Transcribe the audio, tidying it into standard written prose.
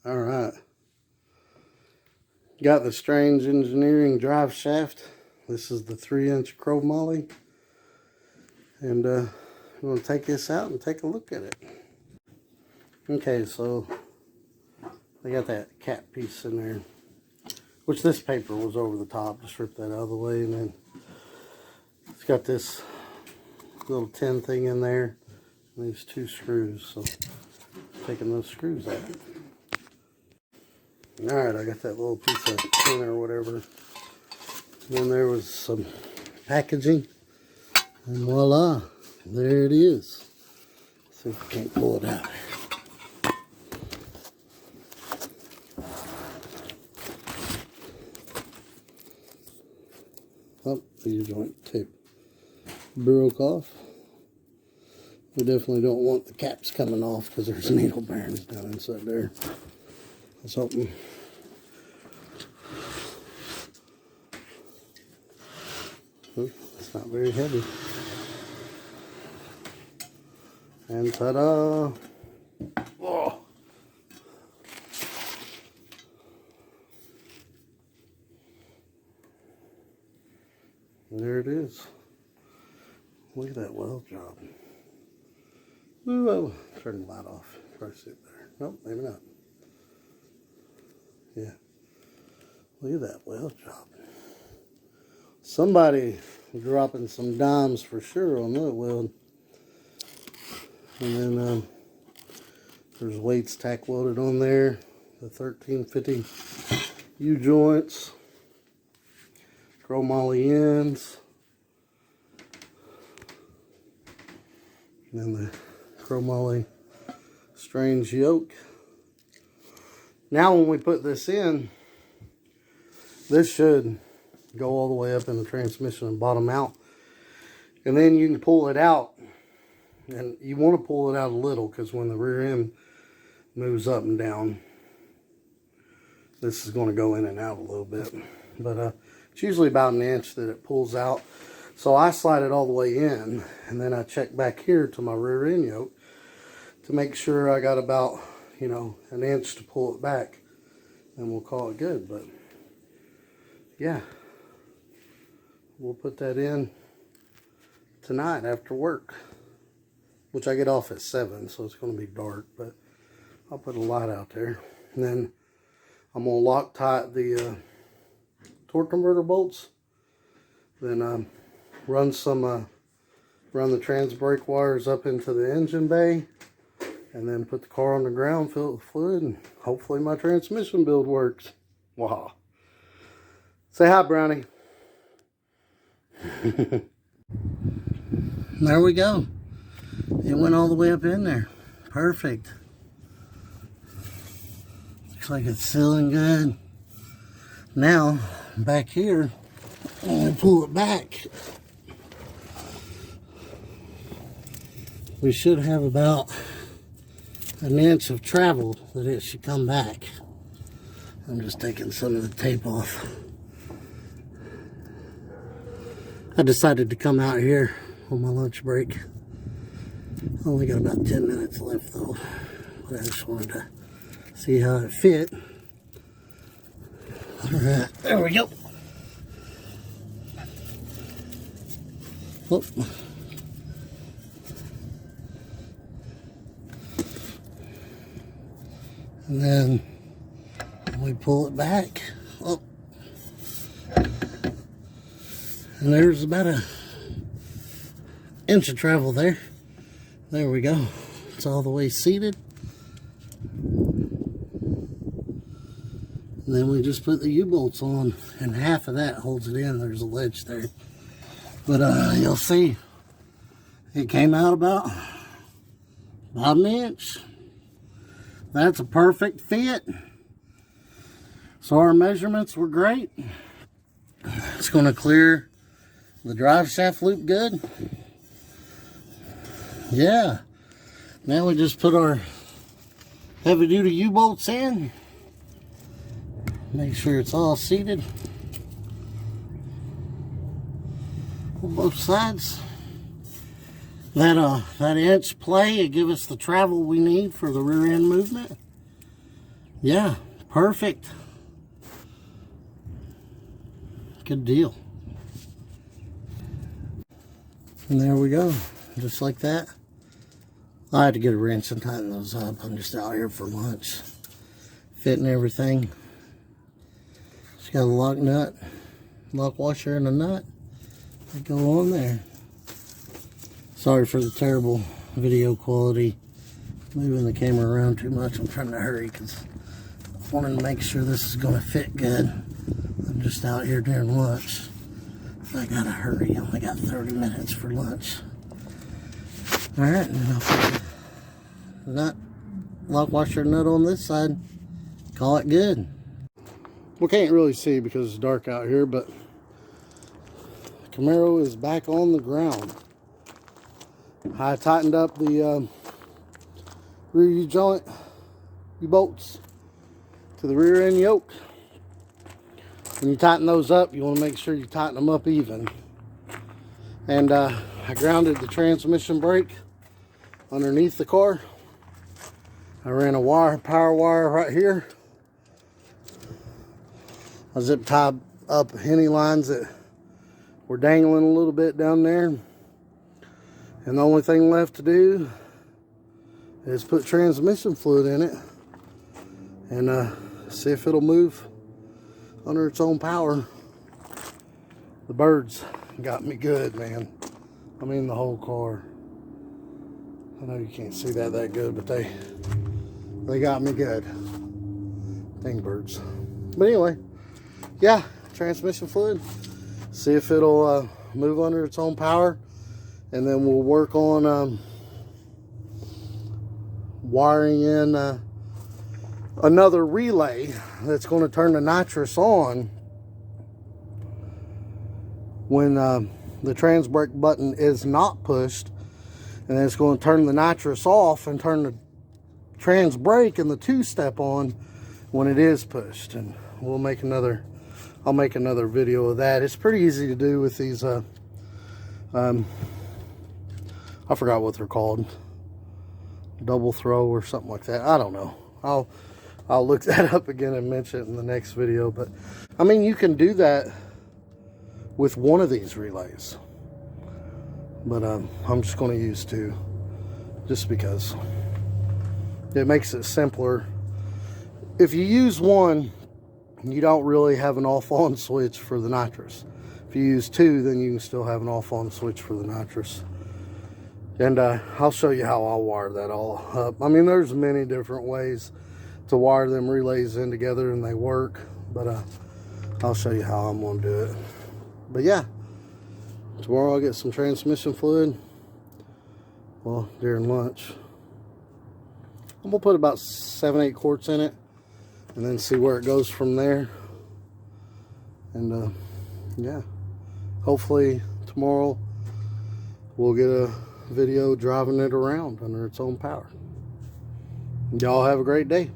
Alright. Got the Strange Engineering drive shaft. This is the 3-inch Chromoly. And I'm going to take this out and take a look at it. Okay, so I got that cap piece in there, which this paper was over the top. Just rip that out of the way, and then it's got this little tin thing in there and these 2 screws. So taking those screws out. Alright, I got that little piece of tin or whatever. And then there was some packaging, and voila, there it is. Let's see if I can't pull it out. Oh, the U-joint tape broke off. We definitely don't want the caps coming off because there's needle bearings down inside there. I was hoping. Oh, it's not very heavy. And ta-da! Oh. And there it is. Look at that weld job. Ooh, oh, turn the light off. Probably sit there. Nope, maybe not. Yeah. Look at that weld job. Somebody dropping some dimes for sure on that weld. And then there's weights tack welded on there. The 1350 U-joints. Chromoly ends. And then the Chromoly strange yoke. Now when we put this in, this should go all the way up in the transmission and bottom out. And then you can pull it out. And you want to pull it out a little because when the rear end moves up and down, this is going to go in and out a little bit. But it's usually about 1 inch that it pulls out. So I slide it all the way in, and then I check back here to my rear end yoke to make sure I got about, you know, 1 inch to pull it back, and we'll call it good. But yeah, we'll put that in tonight after work, which I get off at 7, so it's going to be dark, but I'll put a light out there. And then I'm going to Loctite the torque converter bolts, then run the trans brake wires up into the engine bay, and then put the car on the ground, fill it with fluid, and hopefully my transmission build works. Wow. Say hi, Brownie. There we go. It went all the way up in there. Perfect. Looks like it's sealing good. Now, back here, when we pull it back, we should have about 1 inch of travel that it should come back. I'm just taking some of the tape off. I decided to come out here on my lunch break. Only got about 10 minutes left though, but I just wanted to see how it fit. Alright, there we go. Oh. And then we pull it back. Oh. And there's about 1 inch of travel there. There we go. It's all the way seated. And then we just put the U-bolts on, and half of that holds it in. There's a ledge there. But you'll see, it came out about 1 inch. That's a perfect fit. So our measurements were great. It's going to clear the drive shaft loop good. Yeah. Now we just put our heavy duty U-bolts in. Make sure it's all seated on both sides. That inch play, it give us the travel we need for the rear end movement. Yeah, perfect. Good deal. And there we go, just like that. I had to get a wrench and tighten those up. I'm just out here for lunch, fitting everything. Just got a lock nut, lock washer, and a nut. They go on there. Sorry for the terrible video quality. Moving the camera around too much. I'm trying to hurry because I wanted to make sure this is going to fit good. I'm just out here during lunch. I gotta hurry. I only got 30 minutes for lunch. Alright, and then I'll put the nut, lock washer nut on this side. Call it good. We can't really see because it's dark out here, but the Camaro is back on the ground. I tightened up the rear U-joint, U-bolts to the rear end yoke. When you tighten those up, you want to make sure you tighten them up even. And I grounded the transmission brake underneath the car. I ran a power wire right here. I zip tied up any lines that were dangling a little bit down there. And the only thing left to do is put transmission fluid in it and see if it'll move under its own power. The birds got me good, man. I mean the whole car. I know you can't see that good, but they got me good. Dang birds. But anyway, yeah, transmission fluid. See if it'll move under its own power, and then we'll work on wiring in another relay that's going to turn the nitrous on when the trans brake button is not pushed, and then it's going to turn the nitrous off and turn the trans brake and the two-step on when it is pushed. And I'll make another video of that. It's pretty easy to do with these I forgot what they're called, double throw or something like that. I don't know. I'll look that up again and mention it in the next video. But I mean, you can do that with one of these relays, but I'm just going to use two just because it makes it simpler. If you use one, you don't really have an off-on switch for the nitrous. If you use two, then you can still have an off-on switch for the nitrous. And I'll show you how I'll wire that all up. I mean, there's many different ways to wire them relays in together and they work, but I'll show you how I'm going to do it. But yeah, tomorrow I'll get some transmission fluid, well, during lunch. I'm going to put about 7-8 quarts in it and then see where it goes from there. And yeah, hopefully tomorrow we'll get a video driving it around under its own power. Y'all have a great day.